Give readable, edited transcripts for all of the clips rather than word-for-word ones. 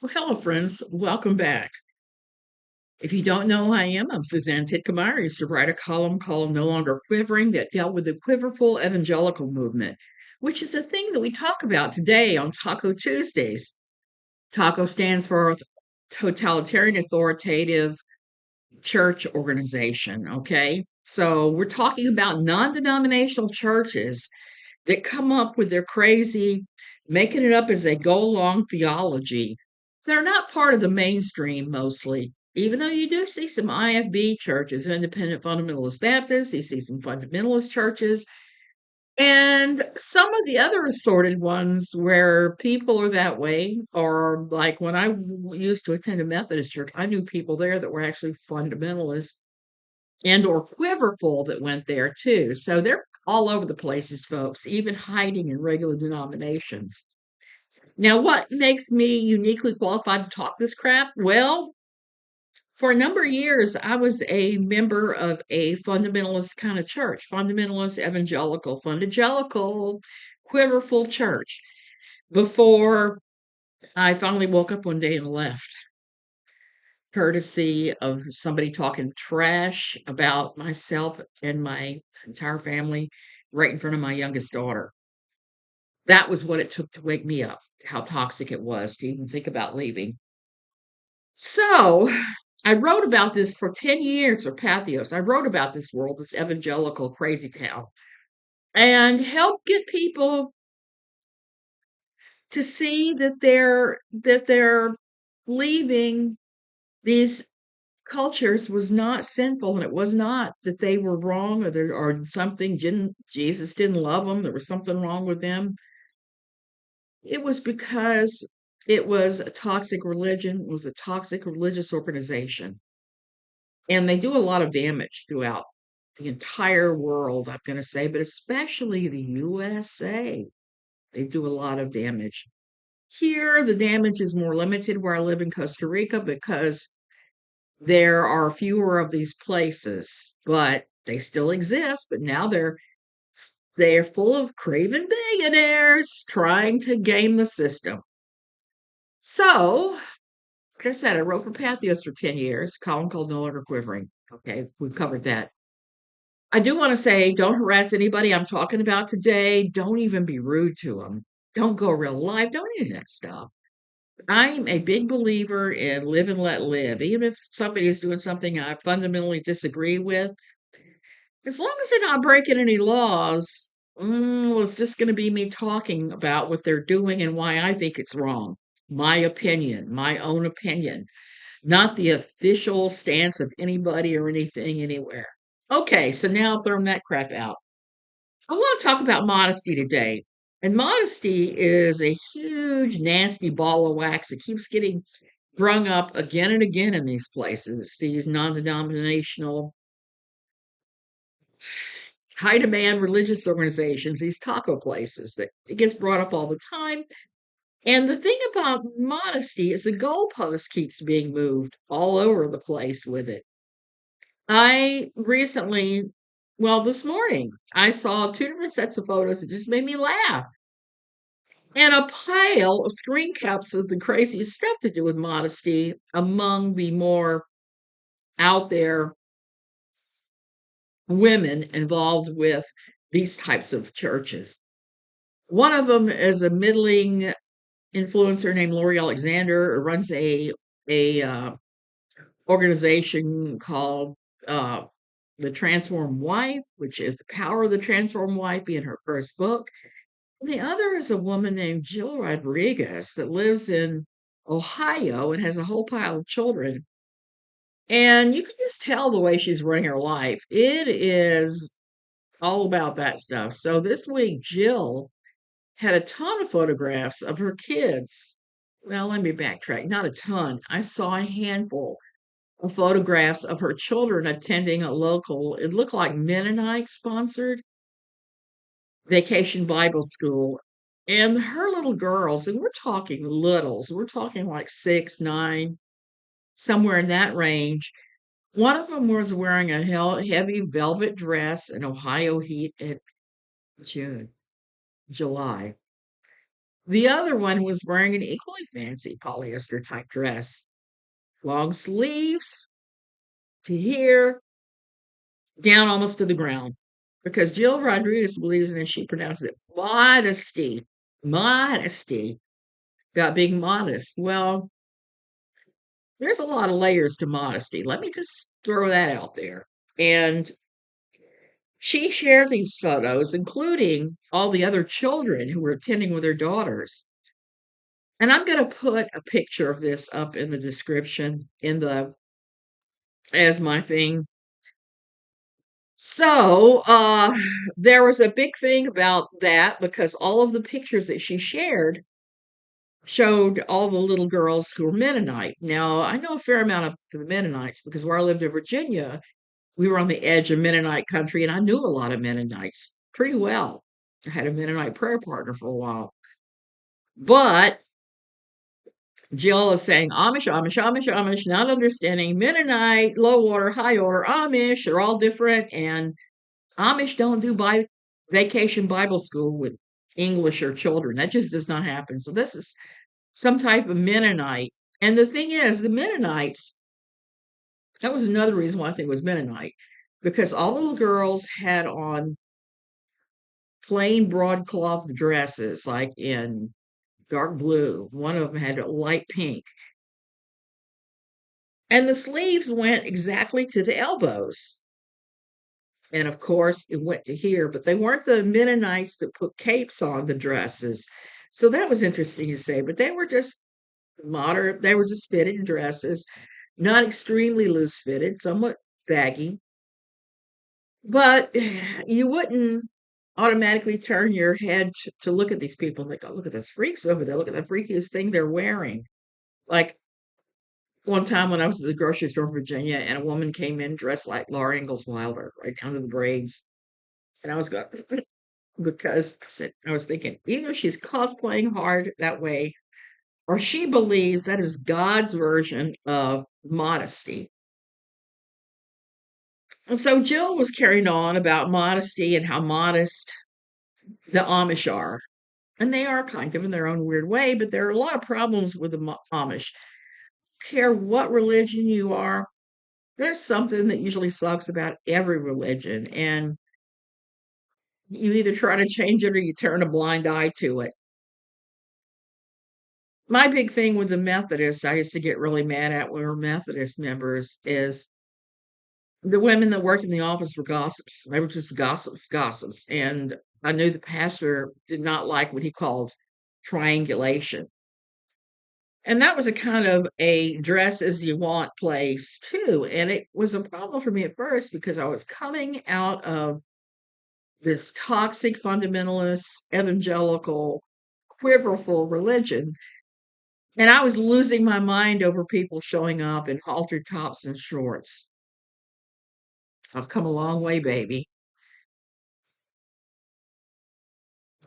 Well, hello, friends. Welcome back. If you don't know who I am, I'm Suzanne Titkemeyer. I used to write a column called No Longer Quivering that dealt with the quiverful evangelical movement, which is a thing that we talk about today on Taco Tuesdays. Taco stands for Totalitarian Authoritative Church Organization, okay? So we're talking about non denominational churches that come up with their crazy, making it up as they go along theology. They're not part of the mainstream mostly, even though you do see some IFB churches, Independent Fundamentalist Baptists, you see some fundamentalist churches, and some of the other assorted ones where people are that way, or like when used to attend a Methodist church, I knew people there that were actually fundamentalists and or quiverful that went there too. So they're all over the places, folks, even hiding in regular denominations. Now, what makes me uniquely qualified to talk this crap? Well, for a number of years, I was a member of a fundamentalist kind of church, fundamentalist, evangelical, quiverful church before I finally woke up one day and left, courtesy of somebody talking trash about myself and my entire family right in front of my youngest daughter. That was what it took to wake me up, how toxic it was to even think about leaving. So I wrote about this for 10 years, or Pathos. I wrote about this world, this evangelical crazy town, and help get people to see that they're leaving these cultures was not sinful, and it was not that they were wrong or something Jesus didn't love them, there was something wrong with them. It was because it was a toxic religion, it was a toxic religious organization, and they do a lot of damage throughout the entire world, I'm going to say, but especially the USA. They do a lot of damage. Here, the damage is more limited where I live in Costa Rica because there are fewer of these places, but they still exist. But now they're full of craven billionaires trying to game the system. So, like I said, I wrote for Pathos for 10 years, a column called No Longer Quivering. Okay, we've covered that. I do want to say don't harass anybody I'm talking about today. Don't even be rude to them. Don't go real live. Don't any of that stuff. I'm a big believer in live and let live. Even if somebody is doing something I fundamentally disagree with, as long as they're not breaking any laws, well, it's just going to be me talking about what they're doing and why I think it's wrong. My opinion, my own opinion, not the official stance of anybody or anything anywhere. Okay, so now I've thrown that crap out. I want to talk about modesty today. And modesty is a huge, nasty ball of wax that keeps getting brung up again and again in these places, these non denominational, high demand religious organizations, these taco places that it gets brought up all the time. And the thing about modesty is the goalpost keeps being moved all over the place with it. I recently, well, this morning, I saw two different sets of photos that just made me laugh. And a pile of screen caps of the craziest stuff to do with modesty among the more out there women involved with these types of churches. One of them is a middling influencer named Lori Alexander, who runs a organization called uh, The Transformed Wife, which is The Power of the Transformed Wife, being her first book. The other is a woman named Jill Rodrigues that lives in Ohio and has a whole pile of children. And you can just tell the way she's running her life. It is all about that stuff. So this week, Jill had a ton of photographs of her kids. Well, let me backtrack. Not a ton. I saw a handful of photographs of her children attending a local, it looked like Mennonite sponsored vacation Bible school. And her little girls, and we're talking littles, we're talking like 6, 9, somewhere in that range. One of them was wearing a heavy velvet dress in Ohio heat in June, July. The other one was wearing an equally fancy polyester type dress, long sleeves to here, down almost to the ground. Because Jill Rodrigues believes in, as she pronounces it, modesty. Modesty. About being modest. Well, there's a lot of layers to modesty. Let me just throw that out there. And she shared these photos, including all the other children who were attending with their daughters. And I'm going to put a picture of this up in the description in the as my thing. So, there was a big thing about that because all of the pictures that she shared showed all the little girls who were Mennonite. Now, I know a fair amount of the Mennonites because where I lived in Virginia, we were on the edge of Mennonite country, and I knew a lot of Mennonites pretty well. I had a Mennonite prayer partner for a while. But Jill is saying Amish, Amish, Amish, Amish, not understanding Mennonite, low order, high order, Amish are all different. And Amish don't do vacation Bible school with English or children. That just does not happen. So this is some type of Mennonite. And the thing is, the Mennonites, that was another reason why I think it was Mennonite, because all the little girls had on plain broadcloth dresses, like in dark blue. One of them had a light pink. And the sleeves went exactly to the elbows. And of course, it went to here, but they weren't the Mennonites that put capes on the dresses. So that was interesting to say, but they were just moderate, they were just fitted dresses, not extremely loose fitted, somewhat baggy. But you wouldn't automatically turn your head to look at these people and think, oh, look at those freaks over there. Look at the freakiest thing they're wearing. Like one time when I was at the grocery store in Virginia and a woman came in dressed like Laura Ingalls Wilder, right down to the braids. And I was going, because I was thinking, either she's cosplaying hard that way, or she believes that is God's version of modesty. And so Jill was carrying on about modesty and how modest the Amish are. And they are kind of in their own weird way, but there are a lot of problems with the Amish. Care what religion you are, there's something that usually sucks about every religion. And you either try to change it or you turn a blind eye to it. My big thing with the Methodists, I used to get really mad at when we were Methodist members, is the women that worked in the office were gossips. They were just gossips, gossips. And I knew the pastor did not like what he called triangulation. And that was a kind of a dress as you want place too. And it was a problem for me at first because I was coming out of this toxic fundamentalist, evangelical, quiverful religion. And I was losing my mind over people showing up in halter tops and shorts. I've come a long way, baby.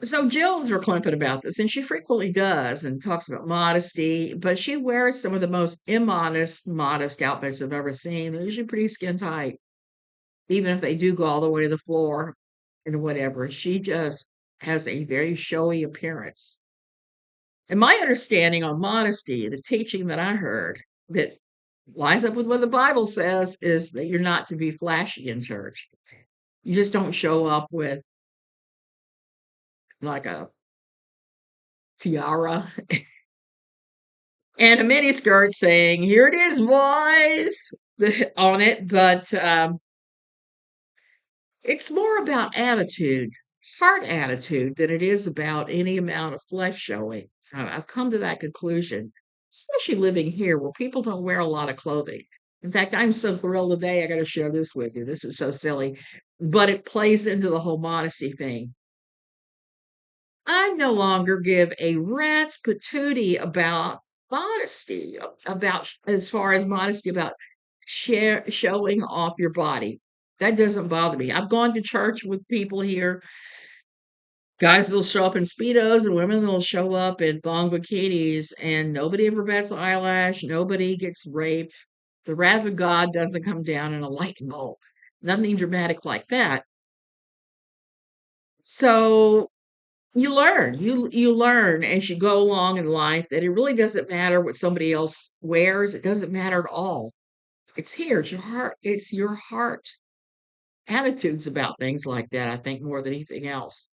So Jill's reclamping about this, and she frequently does and talks about modesty, but she wears some of the most immodest, modest outfits I've ever seen. They're usually pretty skin tight, even if they do go all the way to the floor and whatever. She just has a very showy appearance. And my understanding on modesty, the teaching that I heard that lines up with what the Bible says, is that you're not to be flashy in church. You just don't show up with like a tiara and a mini skirt saying, "Here it is, boys," on it. But it's more about attitude, heart attitude, than it is about any amount of flesh showing. I've come to that conclusion, especially living here where people don't wear a lot of clothing. In fact, I'm so thrilled today. I got to share this with you. This is so silly, but it plays into the whole modesty thing. I no longer give a rat's patootie about modesty, about as far as modesty about showing off your body. That doesn't bother me. I've gone to church with people here, guys that'll show up in Speedos and women that'll show up in thong bikinis, and nobody ever bats an eyelash. Nobody gets raped. The wrath of God doesn't come down in a lightning bolt. Nothing dramatic like that. So You learn as you go along in life that it really doesn't matter what somebody else wears. It doesn't matter at all. It's here. It's your heart attitudes about things like that, I think, more than anything else.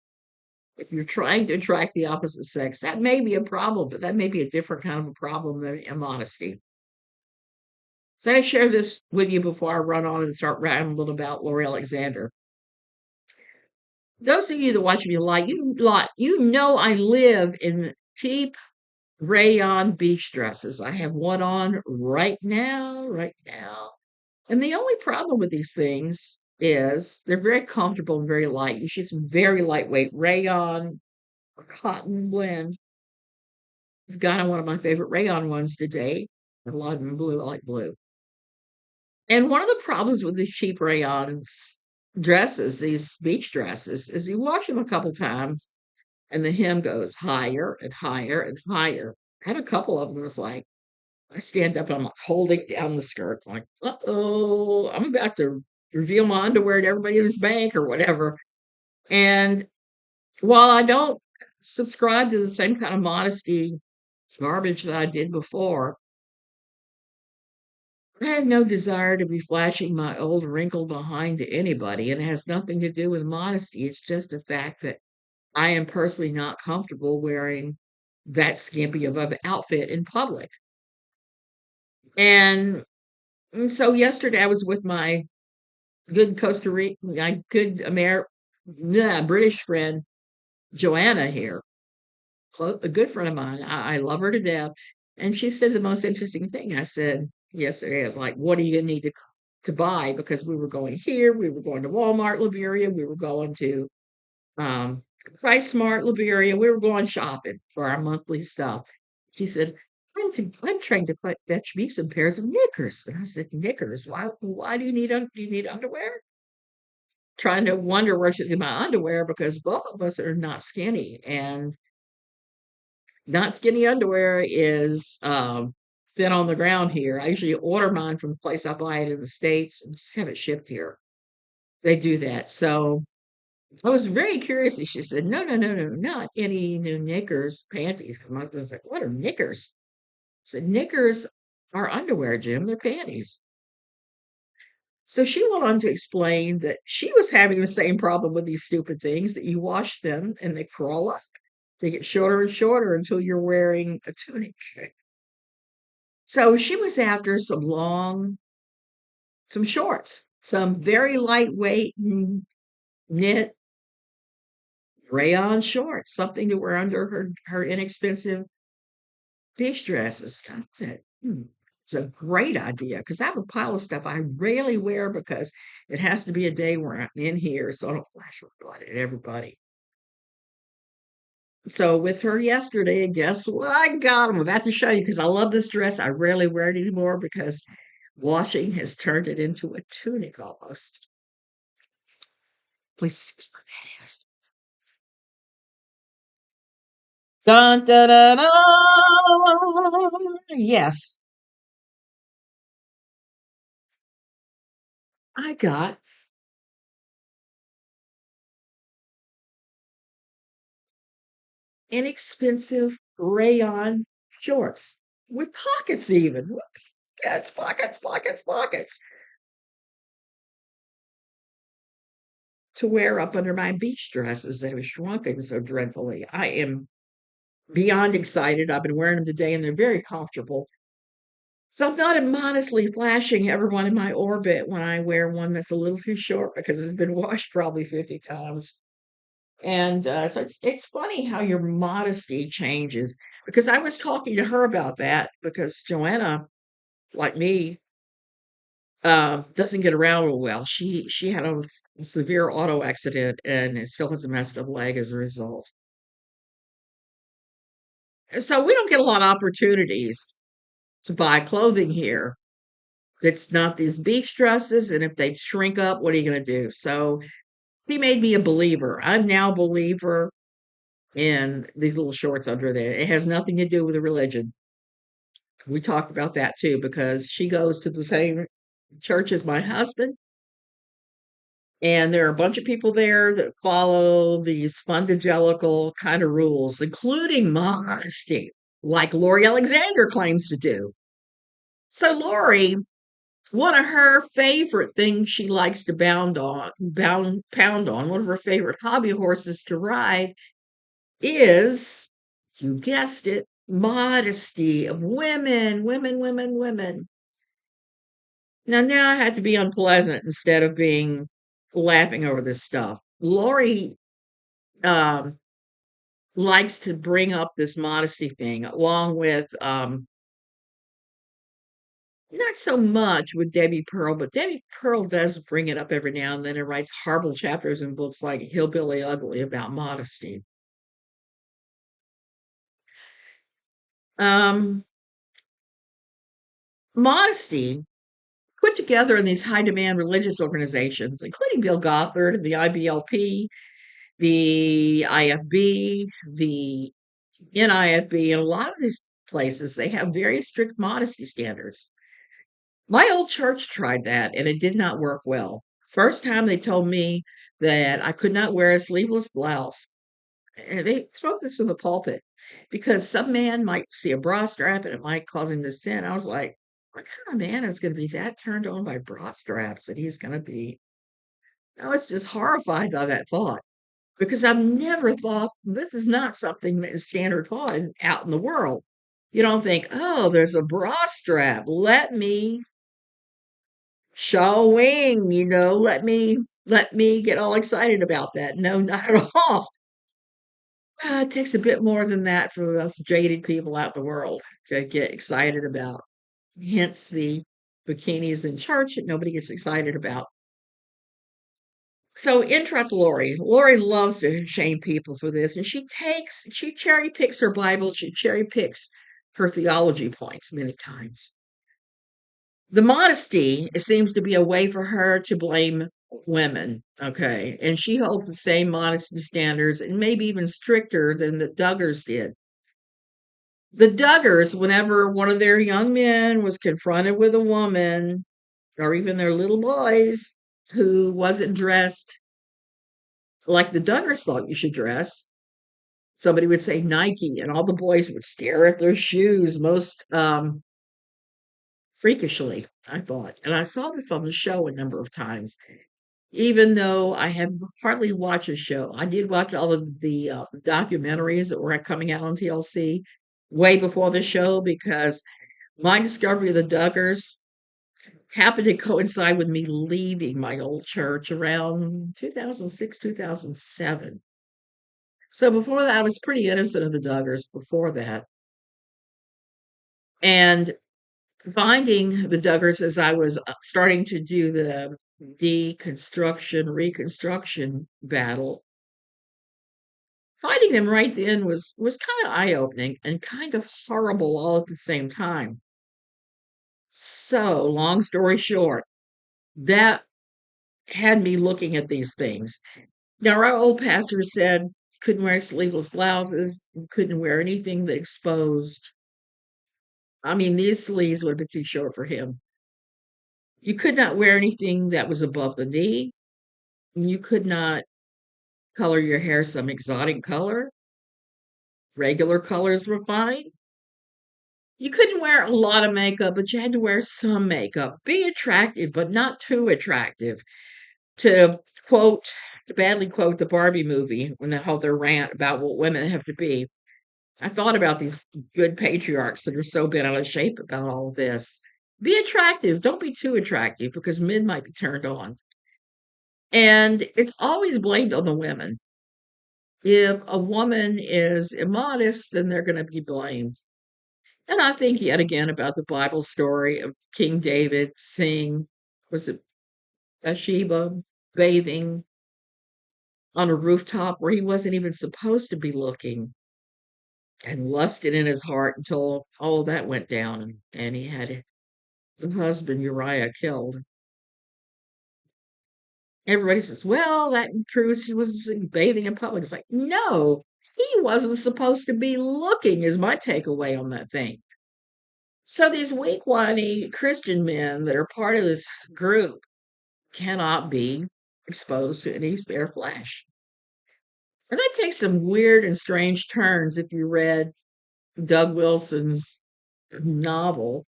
If you're trying to attract the opposite sex, that may be a problem, but that may be a different kind of a problem than immodesty. So I share this with you before I run on and start rambling about Laura Alexander. Those of you that watch me you know I live in cheap rayon beach dresses. I have one on right now. And the only problem with these things is they're very comfortable and very light. You should very lightweight rayon or cotton blend. I've got on one of my favorite rayon ones today. A lot of them blue. I like blue. And one of the problems with these cheap rayons dresses, these beach dresses, is you wash them a couple times and the hem goes higher and higher and higher. I had a couple of them. It's like I stand up and I'm like holding down the skirt, like, uh-oh, I'm about to reveal my underwear to everybody in this bank or whatever. And while I don't subscribe to the same kind of modesty garbage that I did before, I have no desire to be flashing my old wrinkle behind to anybody. And it has nothing to do with modesty. It's just the fact that I am personally not comfortable wearing that skimpy of an outfit in public. And, and so yesterday I was with my good Costa Rica, my good British friend, Joanna here, a good friend of mine. I love her to death. And she said the most interesting thing. I said yesterday, I was like, what do you need to buy? Because we were going here, we were going to Walmart, Liberia, we were going to Price Smart, Liberia, we were going shopping for our monthly stuff. She said, I'm trying to fetch me some pairs of knickers. And I said, knickers? Why do you need underwear? Trying to wonder where she's getting my underwear because both of us are not skinny, and not skinny underwear is thin on the ground here. I usually order mine from the place I buy it in the States and just have it shipped here. They do that. So I was very curious. And she said, no, no, no, no, not any new knickers, panties. Because my husband was like, what are knickers? I said, knickers are underwear, Jim. They're panties. So she went on to explain that she was having the same problem with these stupid things that you wash them and they crawl up. They get shorter and shorter until you're wearing a tunic. So she was after some shorts, some very lightweight knit rayon shorts, something to wear under her inexpensive beach dresses. I said, it's a great idea because I have a pile of stuff I rarely wear because it has to be a day where I'm in here, so I don't flash my blood at everybody. So with her yesterday, guess what I got? I'm about to show you because I love this dress. I rarely wear it anymore because washing has turned it into a tunic almost. Please excuse my fat ass. Dun, dun, dun, dun. Yes, I got inexpensive rayon shorts with pockets even. Pockets, pockets, pockets, pockets to wear up under my beach dresses that have shrunken so dreadfully. I am beyond excited. I've been wearing them today and they're very comfortable. So I'm not immodestly flashing everyone in my orbit when I wear one that's a little too short because it's been washed probably 50 times. And so it's funny how your modesty changes because I was talking to her about that because Joanna, like me, doesn't get around real well. She had a severe auto accident and it still has a messed up leg as a result. And so we don't get a lot of opportunities to buy clothing here that's not these beach dresses. And if they shrink up, what are you going to do? So he made me a believer. I'm now a believer in these little shorts under there. It has nothing to do with the religion. We talked about that too because she goes to the same church as my husband. And there are a bunch of people there that follow these fundagelical kind of rules, including modesty, like Lori Alexander claims to do. So Lori, one of her favorite things she likes to pound on, one of her favorite hobby horses to ride is, you guessed it, modesty of women, women, women, women. Now I had to be unpleasant instead of being laughing over this stuff. Lori um, likes to bring up this modesty thing along with not so much with Debbie Pearl, but Debbie Pearl does bring it up every now and then and writes horrible chapters in books like Hillbilly Ugly about modesty. Um, Modesty put together in these high demand religious organizations, including Bill Gothard, the IBLP, the IFB, the NIFB, and a lot of these places, they have very strict modesty standards. My old church tried that and it did not work well. First time they told me that I could not wear a sleeveless blouse. And they spoke this from the pulpit because some man might see a bra strap and it might cause him to sin. I was like, what kind of man is going to be that turned on by bra straps that he's going to be? I was just horrified by that thought because I've never thought this is not something that is standard thought out in the world. You don't think, oh, there's a bra strap. Let me show wing, let me get all excited about that. No, not at all. It takes a bit more than that for us jaded people out in the world to get excited about. Hence the bikinis in church that nobody gets excited about. So in trots Lori. Lori loves to shame people for this, and she cherry picks her Bible, she cherry picks her theology points many times. The modesty, it seems to be a way for her to blame women, okay? And she holds the same modesty standards and maybe even stricter than the Duggars did. The Duggars, whenever one of their young men was confronted with a woman, or even their little boys, who wasn't dressed like the Duggars thought you should dress, somebody would say Nike, and all the boys would stare at their shoes most freakishly, I thought. And I saw this on the show a number of times. Even though I have hardly watched a show, I did watch all of the documentaries that were coming out on TLC way before the show because my discovery of the Duggars happened to coincide with me leaving my old church around 2006, 2007. So before that, I was pretty innocent of the Duggars before that. And finding the Duggars as I was starting to do the deconstruction, reconstruction battle, finding them right then was kind of eye-opening and kind of horrible all at the same time. So, long story short, that had me looking at these things. Now, our old pastor said you couldn't wear sleeveless blouses, you couldn't wear anything that exposed. I mean, these sleeves would have been too short for him. You could not wear anything that was above the knee. You could not color your hair some exotic color. Regular colors were fine. You couldn't wear a lot of makeup, but you had to wear some makeup. Be attractive, but not too attractive. To quote, to badly quote the Barbie movie when they held their rant about what women have to be. I thought about these good patriarchs that are so bent out of shape about all of this. Be attractive. Don't be too attractive because men might be turned on. And it's always blamed on the women. If a woman is immodest, then they're going to be blamed. And I think yet again about the Bible story of King David seeing, was it Bathsheba bathing on a rooftop where he wasn't even supposed to be looking and lusted in his heart until all that went down and he had the husband Uriah killed. Everybody says, well, that proves he was bathing in public. It's like, no, he wasn't supposed to be looking, is my takeaway on that thing. So these weak, whiny Christian men that are part of this group cannot be exposed to any bare flesh. And that takes some weird and strange turns if you read Doug Wilson's novel,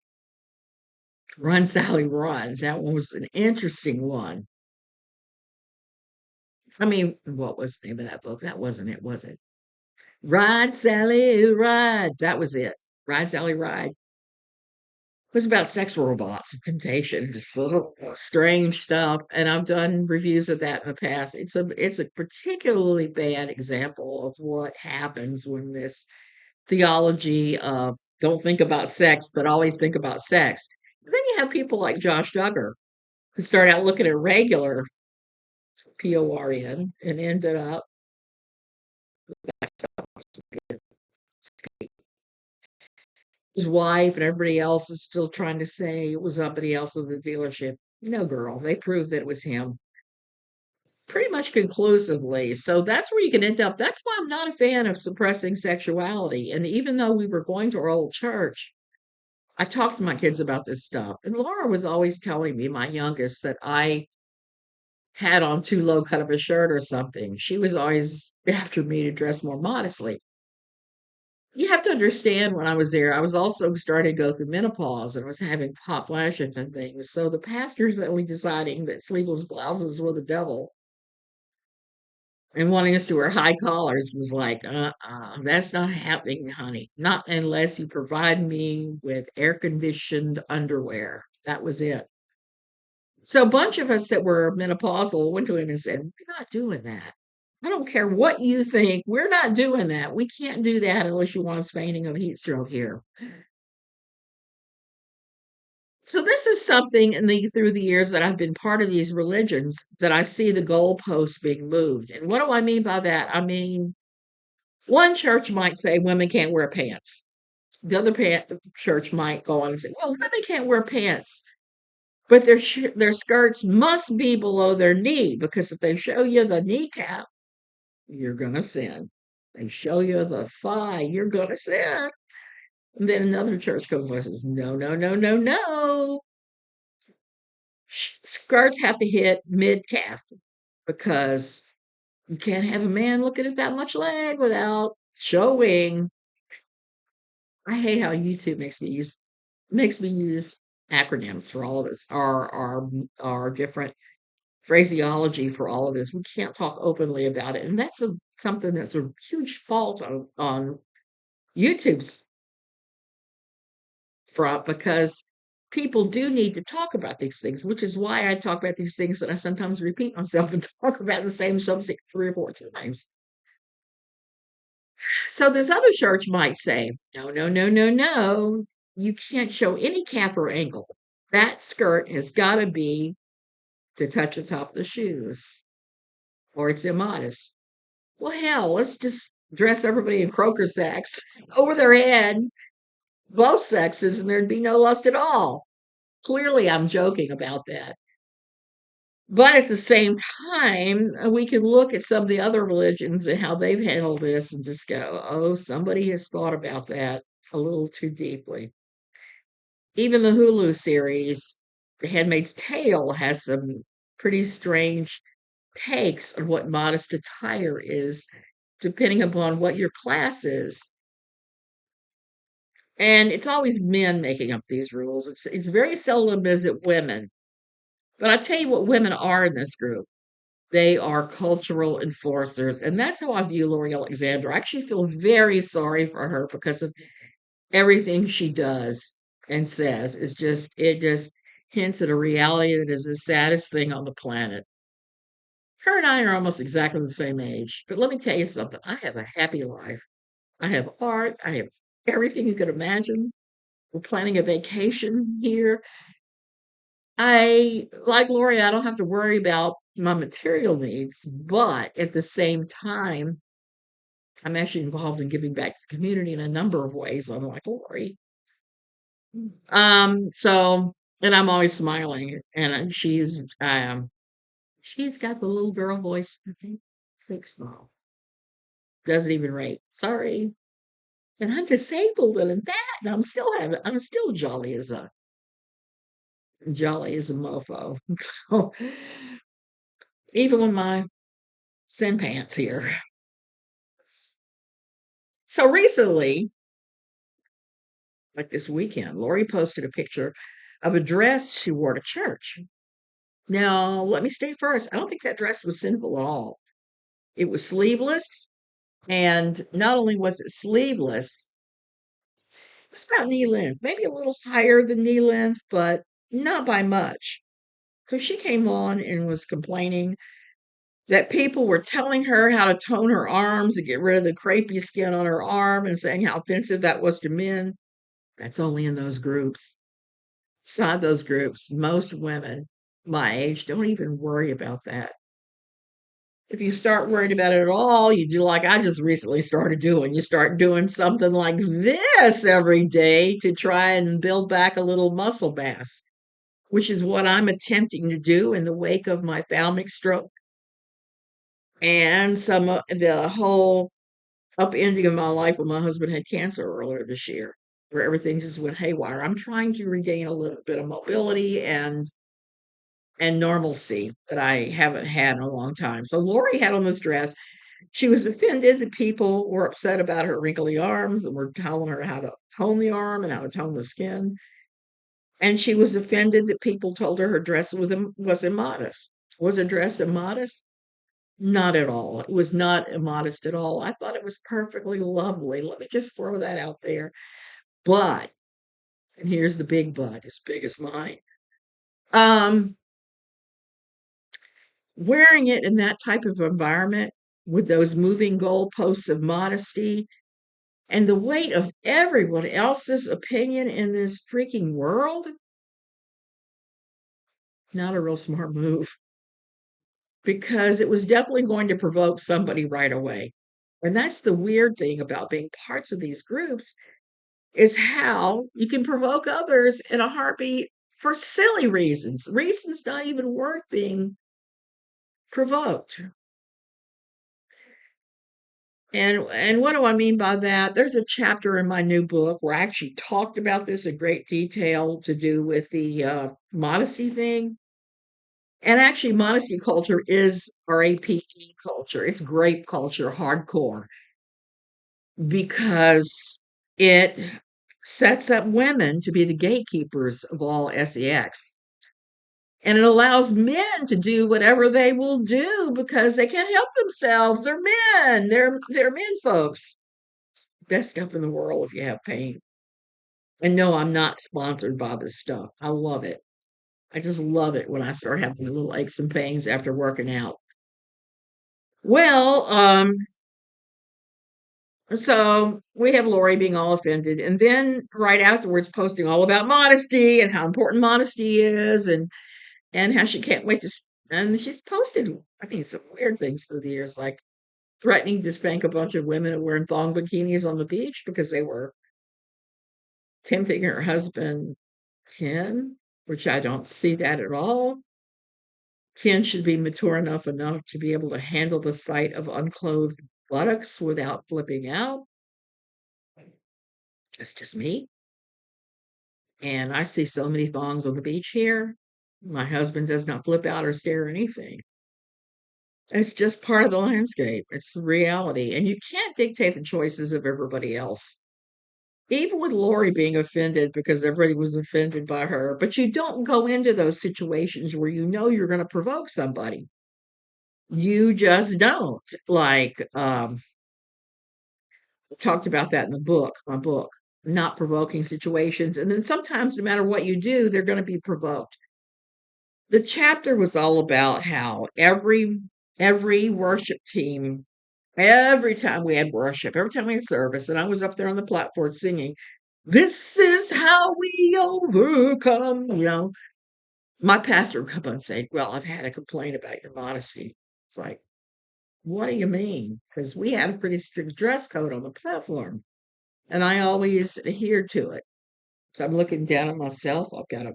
Run, Sally, Run. That one was an interesting one. I mean, what was the name of that book? That wasn't it, was it? Ride, Sally, ride. That was it. Ride, Sally, ride. It was about sex robots and temptation, just little strange stuff. And I've done reviews of that in the past. It's a particularly bad example of what happens when this theology of don't think about sex, but always think about sex. And then you have people like Josh Duggar who start out looking at regular PORN and ended up his wife and everybody else is still trying to say it was somebody else in the dealership. No, girl, they proved that it was him pretty much conclusively. So that's where you can end up. That's why I'm not a fan of suppressing sexuality. And even though we were going to our old church, I talked to my kids about this stuff. And Laura was always telling me, my youngest, that I had on too low cut of a shirt or something. She was always after me to dress more modestly. You have to understand when I was there, I was also starting to go through menopause and was having hot flashes and things. So the pastors that were deciding that sleeveless blouses were the devil and wanting us to wear high collars was like, that's not happening, honey. Not unless you provide me with air conditioned underwear. That was it. So a bunch of us that were menopausal went to him and said, we're not doing that. I don't care what you think. We're not doing that. We can't do that unless you want us fainting of heat stroke here. So this is something through the years that I've been part of these religions that I see the goalposts being moved. And what do I mean by that? I mean, one church might say women can't wear pants. The other church might go on and say, well, women can't wear pants, but their skirts must be below their knee because if they show you the kneecap, you're going to sin. They show you the thigh, you're going to sin. And then another church comes along and says, no, no, no, no, no. Skirts have to hit mid calf because you can't have a man looking at that much leg without showing. I hate how YouTube makes me use acronyms for all of this, our different phraseology for all of this. We can't talk openly about it, and that's something that's a huge fault on YouTube's front because people do need to talk about these things, which is why I talk about these things and I sometimes repeat myself and talk about the same subject 3 or 4 times. So this other church might say, no, no, no, no, no. You can't show any calf or ankle. That skirt has got to be to touch the top of the shoes, or it's immodest. Well, hell, let's just dress everybody in croaker sacks over their head, both sexes, and there'd be no lust at all. Clearly, I'm joking about that. But at the same time, we can look at some of the other religions and how they've handled this and just go, oh, somebody has thought about that a little too deeply. Even the Hulu series, The Handmaid's Tale, has some pretty strange takes on what modest attire is, depending upon what your class is. And it's always men making up these rules. It's very seldom is it women. But I tell you what women are in this group. They are cultural enforcers. And that's how I view Lori Alexander. I actually feel very sorry for her because of everything she does and says. It just hints at a reality that is the saddest thing on the planet. Her and I are almost exactly the same age. But let me tell you something. I have a happy life. I have art. I have everything you could imagine. We're planning a vacation here. Like Lori, I don't have to worry about my material needs, but at the same time, I'm actually involved in giving back to the community in a number of ways, unlike Lori. So, and I'm always smiling, and she's got the little girl voice, okay, fake smile, doesn't even rate. Sorry, and I'm disabled, and that, and I'm still jolly as a mofo. So, even with my sin pants here. So recently, like this weekend, Lori posted a picture of a dress she wore to church. Now, let me state first, I don't think that dress was sinful at all. It was sleeveless, and not only was it sleeveless, it was about knee length, maybe a little higher than knee length, but not by much. So she came on and was complaining that people were telling her how to tone her arms and get rid of the crepey skin on her arm and saying how offensive that was to men. That's only in those groups. Inside those groups, most women my age don't even worry about that. If you start worrying about it at all, you do like I just recently started doing. You start doing something like this every day to try and build back a little muscle mass, which is what I'm attempting to do in the wake of my thalamic stroke and some of the whole upending of my life when my husband had cancer earlier this year, where everything just went haywire. I'm trying to regain a little bit of mobility and normalcy that I haven't had in a long time. So Lori had on this dress. She was offended that people were upset about her wrinkly arms and were telling her how to tone the arm and how to tone the skin. And she was offended that people told her dress was immodest. Was her dress immodest? Not at all. It was not immodest at all. I thought it was perfectly lovely. Let me just throw that out there. But, and here's the big but, as big as mine. Um, Wearing it in that type of environment with those moving goalposts of modesty and the weight of everyone else's opinion in this freaking world, not a real smart move because it was definitely going to provoke somebody right away. And that's the weird thing about being parts of these groups is how you can provoke others in a heartbeat for silly reasons, reasons not even worth being provoked. And what do I mean by that? There's a chapter in my new book where I actually talked about this in great detail to do with the modesty thing. And actually, modesty culture is RAPE culture. It's grape culture, hardcore, because it sets up women to be the gatekeepers of all sex. And it allows men to do whatever they will do because they can't help themselves. They're men. They're men folks. Best stuff in the world if you have pain. And no, I'm not sponsored by this stuff. I love it. I just love it when I start having these little aches and pains after working out. Well, so we have Lori being all offended, and then right afterwards posting all about modesty and how important modesty is, and how she can't wait to. And she's posted, I mean, some weird things through the years, like threatening to spank a bunch of women wearing thong bikinis on the beach because they were tempting her husband, Ken, which I don't see that at all. Ken should be mature enough to be able to handle the sight of unclothed buttocks without flipping out. It's just me. And I see so many thongs on the beach here. My husband does not flip out or stare at anything. It's just part of the landscape. It's the reality. And you can't dictate the choices of everybody else. Even with Lori being offended because everybody was offended by her, but you don't go into those situations where you know you're going to provoke somebody. You just don't. Like, I talked about that in my book, not provoking situations. And then sometimes, no matter what you do, they're going to be provoked. The chapter was all about how every worship team, every time we had worship, every time we had service, and I was up there on the platform singing, "This is how we overcome." My pastor would come up and say, "Well, I've had a complaint about your modesty." It's like, what do you mean? Because we had a pretty strict dress code on the platform, and I always adhered to it. So I'm looking down at myself. I've got a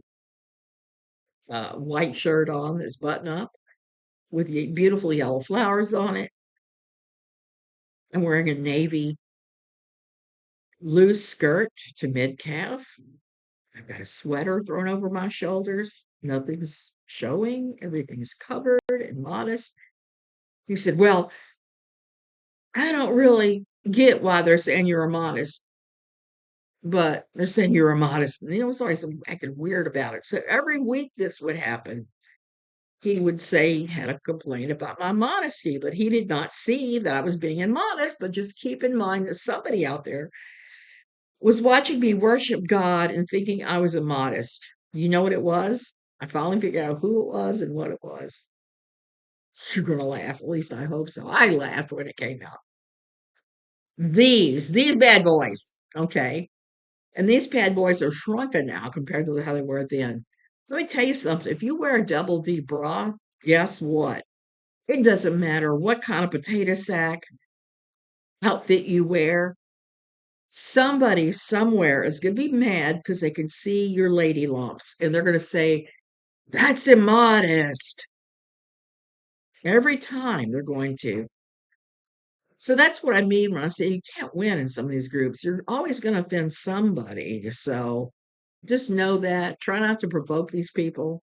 white shirt on that's button up with beautiful yellow flowers on it. I'm wearing a navy loose skirt to mid calf. I've got a sweater thrown over my shoulders. Nothing's showing. Everything's covered and modest. He said, well, I don't really get why they're saying you're immodest, but they're saying you're immodest. And he was always acting weird about it. So every week this would happen. He would say he had a complaint about my modesty, but he did not see that I was being immodest. But just keep in mind that somebody out there was watching me worship God and thinking I was immodest. You know what it was? I finally figured out who it was and what it was. You're going to laugh. At least I hope so. I laughed when it came out. These bad boys. Okay. And these bad boys are shrunken now compared to how they were then. Let me tell you something. If you wear a double D bra, guess what? It doesn't matter what kind of potato sack outfit you wear. Somebody somewhere is going to be mad because they can see your lady lumps and they're going to say, that's immodest. Every time they're going to. So that's what I mean when I say you can't win in some of these groups. You're always going to offend somebody. So just know that. Try not to provoke these people,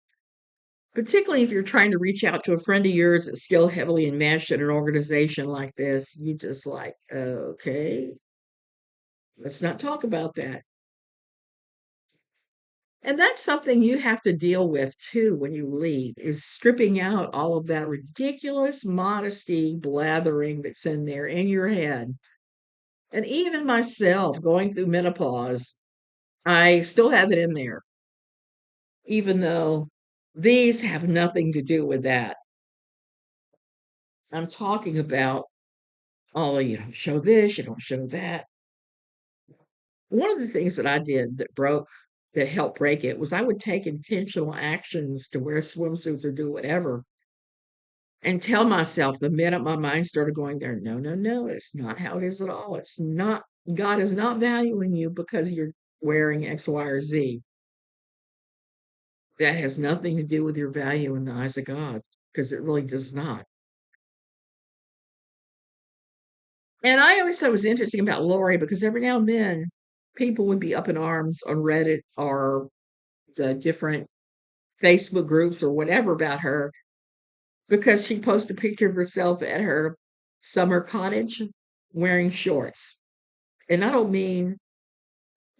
particularly if you're trying to reach out to a friend of yours that's still heavily enmeshed in an organization like this. You just like, okay, let's not talk about that. And that's something you have to deal with too when you leave, is stripping out all of that ridiculous modesty blathering that's in there in your head. And even myself going through menopause, I still have it in there, even though these have nothing to do with that. I'm talking about, oh, you don't show this, you don't show that. One of the things that I did that helped break it was I would take intentional actions to wear swimsuits or do whatever and tell myself the minute my mind started going there, no, no, no, it's not how it is at all. It's not, God is not valuing you because you're wearing X, Y, or Z. That has nothing to do with your value in the eyes of God, because it really does not. And I always thought it was interesting about Lori because every now and then people would be up in arms on Reddit or the different Facebook groups or whatever about her because she posted a picture of herself at her summer cottage wearing shorts. And I don't mean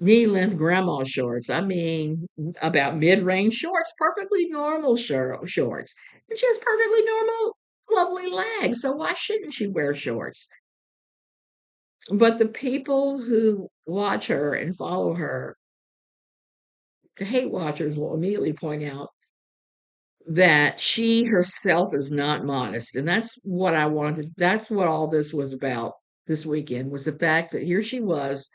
knee-length grandma shorts. I mean about mid-range shorts, perfectly normal shorts. And she has perfectly normal, lovely legs. So why shouldn't she wear shorts? But the people who watch her and follow her, the hate watchers will immediately point out that she herself is not modest. And that's what I wanted. That's what all this was about this weekend, was the fact that here she was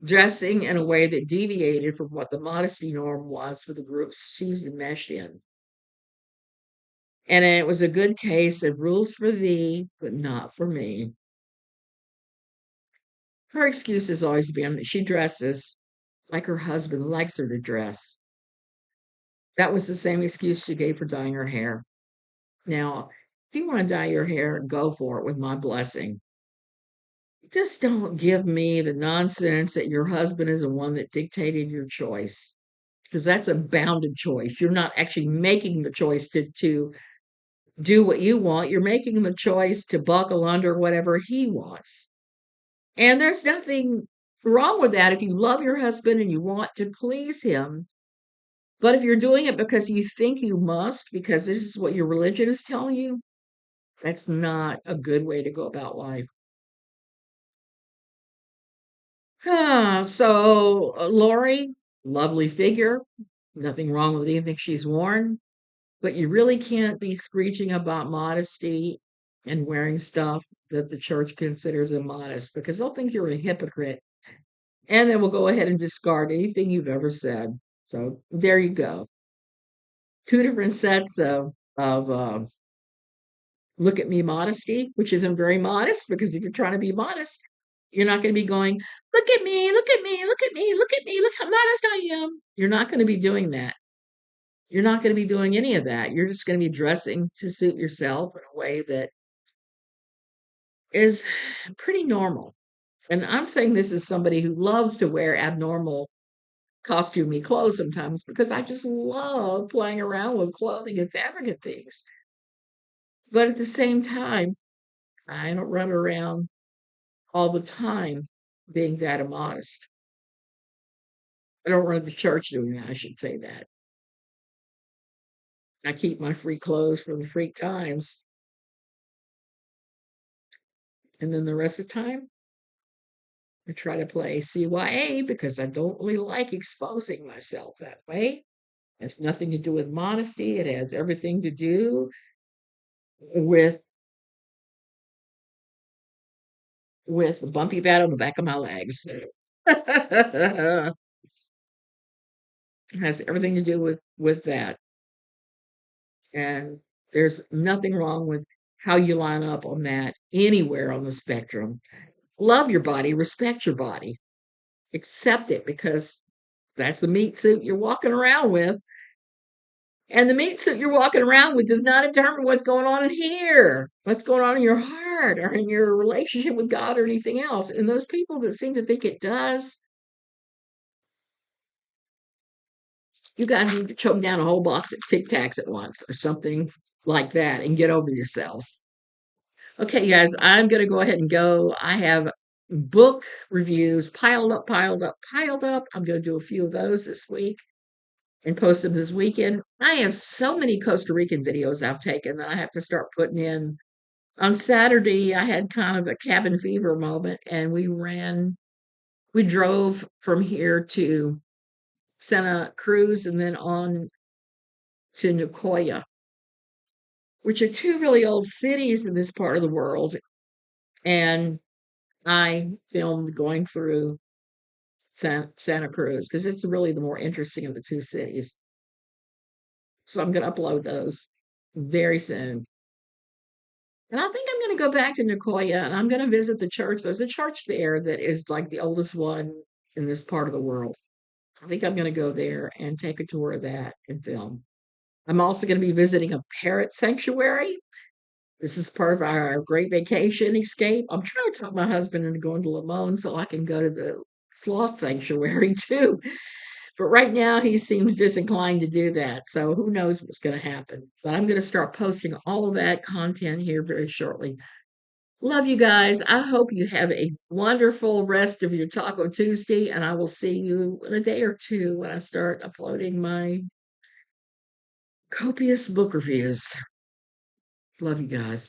dressing in a way that deviated from what the modesty norm was for the groups she's enmeshed in. And it was a good case of rules for thee, but not for me. Her excuse has always been that she dresses like her husband likes her to dress. That was the same excuse she gave for dyeing her hair. Now, if you want to dye your hair, go for it with my blessing. Just don't give me the nonsense that your husband is the one that dictated your choice, because that's a bounded choice. You're not actually making the choice to do what you want. You're making the choice to buckle under whatever he wants. And there's nothing wrong with that if you love your husband and you want to please him. But if you're doing it because you think you must, because this is what your religion is telling you, that's not a good way to go about life. So Lori, lovely figure. Nothing wrong with anything she's worn, but you really can't be screeching about modesty and wearing stuff that the church considers immodest because they'll think you're a hypocrite and they will go ahead and discard anything you've ever said. So there you go. Two different sets of look at me modesty, which isn't very modest because if you're trying to be modest, you're not going to be going, look at me, look at me, look at me, look at me, look how modest I am. You're not going to be doing that. You're not going to be doing any of that. You're just going to be dressing to suit yourself in a way that is pretty normal. And I'm saying this as somebody who loves to wear abnormal costumey clothes sometimes because I just love playing around with clothing and fabric and things. But at the same time, I don't run around all the time being that immodest. I don't run to church doing that, I should say that. I keep my free clothes for the freak times. And then the rest of the time, I try to play CYA because I don't really like exposing myself that way. It has nothing to do with modesty. It has everything to do with a bumpy bat on the back of my legs. It has everything to do with that. And there's nothing wrong with how you line up on that anywhere on the spectrum. Love your body, respect your body, accept it because that's the meat suit you're walking around with. And the meat suit you're walking around with does not determine what's going on in here, what's going on in your heart or in your relationship with God or anything else. And those people that seem to think it does, you guys need to choke down a whole box of Tic Tacs at once or something like that and get over yourselves. Okay, guys, I'm going to go ahead and go. I have book reviews piled up, piled up, piled up. I'm going to do a few of those this week and post them this weekend. I have so many Costa Rican videos I've taken that I have to start putting in. On Saturday, I had kind of a cabin fever moment, and we drove from here to Santa Cruz and then on to Nicoya, which are two really old cities in this part of the world. And I filmed going through Santa Cruz because it's really the more interesting of the two cities. So I'm going to upload those very soon. And I think I'm going to go back to Nicoya and I'm going to visit the church. There's a church there that is like the oldest one in this part of the world. I think I'm going to go there and take a tour of that and film. I'm also going to be visiting a parrot sanctuary. This is part of our great vacation escape. I'm trying to talk my husband into going to Limon so I can go to the sloth sanctuary too. But right now he seems disinclined to do that. So who knows what's going to happen. But I'm going to start posting all of that content here very shortly. Love you guys. I hope you have a wonderful rest of your Taco Tuesday, and I will see you in a day or two when I start uploading my copious book reviews. Love you guys.